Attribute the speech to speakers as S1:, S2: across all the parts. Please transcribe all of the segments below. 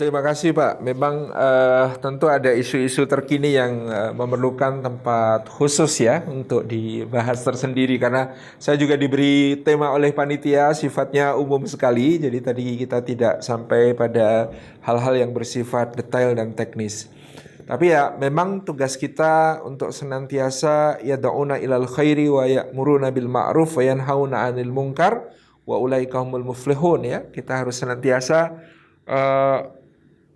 S1: Terima kasih Pak. Memang tentu ada isu-isu terkini yang memerlukan tempat khusus ya untuk dibahas tersendiri karena saya juga diberi tema oleh panitia sifatnya umum sekali. Jadi tadi kita tidak sampai pada hal-hal yang bersifat detail dan teknis. Tapi ya memang tugas kita untuk senantiasa yad'una ilal khairi wa ya'muruna bil ma'ruf wa yanhauna 'anil munkar wa ulaika humul muflihun ya. Kita harus senantiasa eh,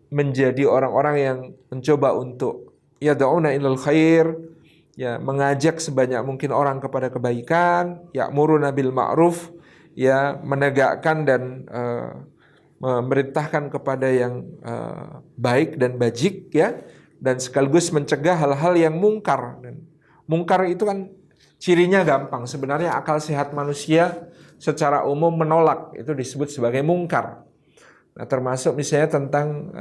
S1: menjadi orang-orang yang mencoba untuk yad'una ilal khair, ya mengajak sebanyak mungkin orang kepada kebaikan, ya'muruna bil ma'ruf, ya menegakkan dan memerintahkan kepada yang baik dan bajik ya, dan sekaligus mencegah hal-hal yang mungkar. Dan mungkar itu kan cirinya gampang. Sebenarnya akal sehat manusia secara umum menolak, itu disebut sebagai mungkar. Nah, termasuk misalnya tentang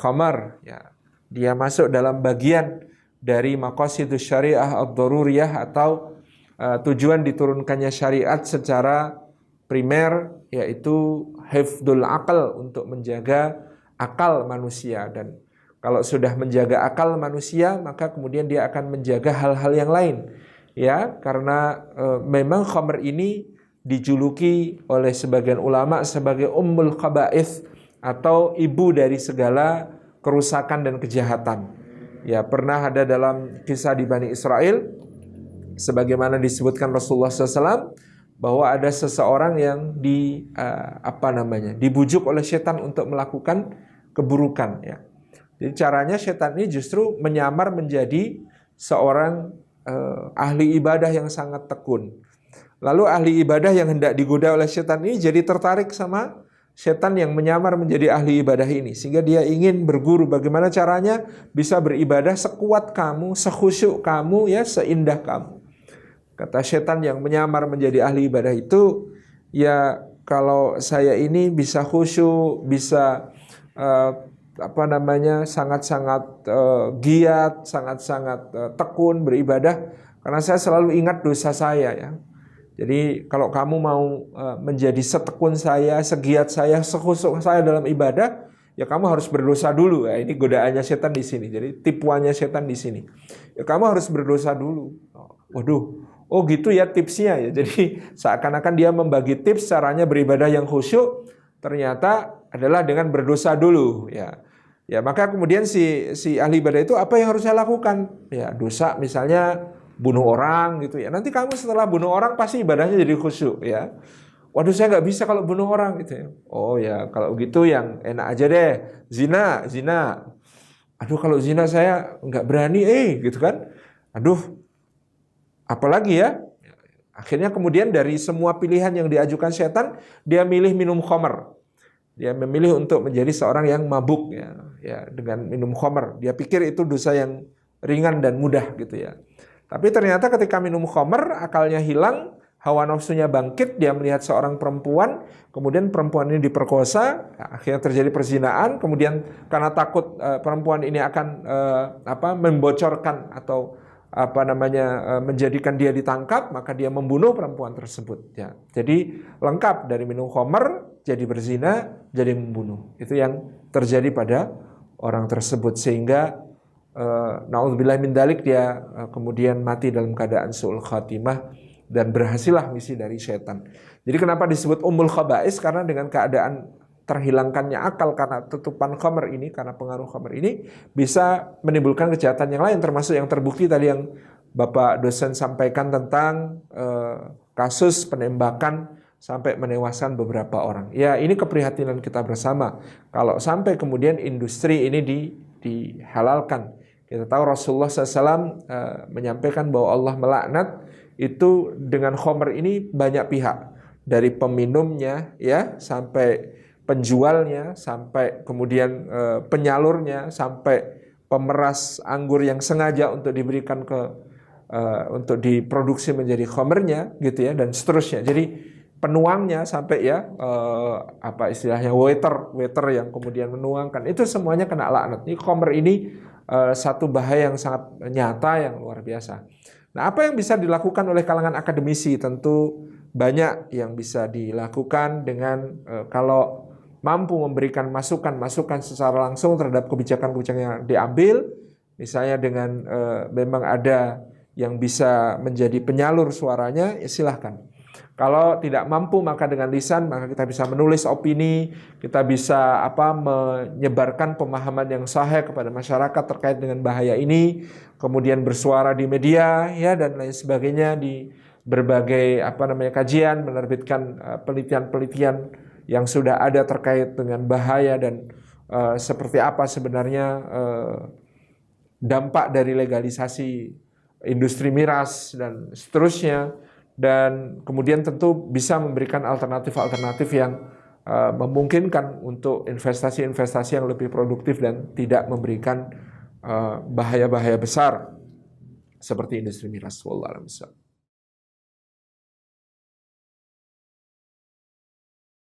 S1: khamar, ya. Dia masuk dalam bagian dari maqasidus syariah ad-daruriyah atau tujuan diturunkannya syariat secara primer, yaitu hifdzul aql, untuk menjaga akal manusia. Dan kalau sudah menjaga akal manusia, maka kemudian dia akan menjaga hal-hal yang lain. Ya, karena memang khamr ini dijuluki oleh sebagian ulama sebagai ummul khaba'ith atau ibu dari segala kerusakan dan kejahatan. Ya, pernah ada dalam kisah di Bani Israel, sebagaimana disebutkan Rasulullah SAW, bahwa ada seseorang yang dibujuk oleh setan untuk melakukan keburukan. Ya. Jadi caranya setan ini justru menyamar menjadi seorang ahli ibadah yang sangat tekun. Lalu ahli ibadah yang hendak digoda oleh setan ini jadi tertarik sama setan yang menyamar menjadi ahli ibadah ini. Sehingga dia ingin berguru bagaimana caranya bisa beribadah sekuat kamu, sekhusyuk kamu, ya seindah kamu. Kata setan yang menyamar menjadi ahli ibadah itu, ya kalau saya ini bisa khusyuk, bisa sangat-sangat giat, sangat-sangat tekun beribadah, karena saya selalu ingat dosa saya ya. Jadi kalau kamu mau menjadi setekun saya, segiat saya, sekhusyuk saya dalam ibadah, ya kamu harus berdosa dulu. Ya, ini godaannya setan di sini. Jadi tipuannya setan di sini. Ya kamu harus berdosa dulu. Waduh, oh gitu ya tipsnya ya. Jadi seakan-akan dia membagi tips caranya beribadah yang khusyuk, ternyata adalah dengan berdosa dulu. Ya, ya maka kemudian si ahli ibadah itu apa yang harus saya lakukan? Ya dosa misalnya bunuh orang gitu ya. Nanti kamu setelah bunuh orang pasti ibadahnya jadi khusyuk ya. Waduh saya nggak bisa kalau bunuh orang gitu ya. Oh ya kalau gitu yang enak aja deh. Zina. Aduh kalau zina saya nggak berani gitu kan. Aduh apalagi ya. Akhirnya kemudian dari semua pilihan yang diajukan setan, dia milih minum khamr. Dia memilih untuk menjadi seorang yang mabuk ya dengan minum khamr. Dia pikir itu dosa yang ringan dan mudah gitu ya. Tapi ternyata ketika minum khamr, akalnya hilang, hawa nafsunya bangkit, dia melihat seorang perempuan, kemudian perempuan ini diperkosa, akhirnya terjadi perzinahan, kemudian karena takut perempuan ini akan membocorkan atau menjadikan dia ditangkap, maka dia membunuh perempuan tersebut. Ya. Jadi lengkap dari minum khamr, jadi berzina, jadi membunuh. Itu yang terjadi pada orang tersebut sehingga naudzubillah min dzalik dia kemudian mati dalam keadaan su'ul khatimah dan berhasillah misi dari setan. Jadi kenapa disebut ummul khaba'is? Karena dengan keadaan terhilangkannya akal karena tutupan khamr ini, karena pengaruh khamr ini bisa menimbulkan kejahatan yang lain, termasuk yang terbukti tadi yang Bapak dosen sampaikan tentang kasus penembakan sampai menewaskan beberapa orang. Ya ini keprihatinan kita bersama. Kalau sampai kemudian industri ini dihalalkan. Kita tahu Rasulullah SAW menyampaikan bahwa Allah melaknat itu dengan khamr ini banyak pihak. Dari peminumnya ya sampai penjualnya, sampai kemudian penyalurnya, sampai pemeras anggur yang sengaja untuk diberikan untuk diproduksi menjadi khamrnya gitu ya, dan seterusnya. Jadi penuangnya sampai ya istilahnya waiter yang kemudian menuangkan, itu semuanya kena laknat. Ini khamr ini satu bahaya yang sangat nyata, yang luar biasa. Nah, apa yang bisa dilakukan oleh kalangan akademisi? Tentu banyak yang bisa dilakukan dengan kalau mampu memberikan masukan-masukan secara langsung terhadap kebijakan-kebijakan yang diambil, misalnya dengan memang ada yang bisa menjadi penyalur suaranya, ya silahkan. Kalau tidak mampu maka dengan lisan, maka kita bisa menulis opini, kita bisa menyebarkan pemahaman yang sahih kepada masyarakat terkait dengan bahaya ini, kemudian bersuara di media ya dan lain sebagainya, di berbagai kajian, menerbitkan penelitian-penelitian yang sudah ada terkait dengan bahaya dan seperti apa sebenarnya dampak dari legalisasi industri miras dan seterusnya. Dan kemudian tentu bisa memberikan alternatif-alternatif yang memungkinkan untuk investasi-investasi yang lebih produktif dan tidak memberikan bahaya-bahaya besar seperti industri miras. Wallahu a'lam bishawab.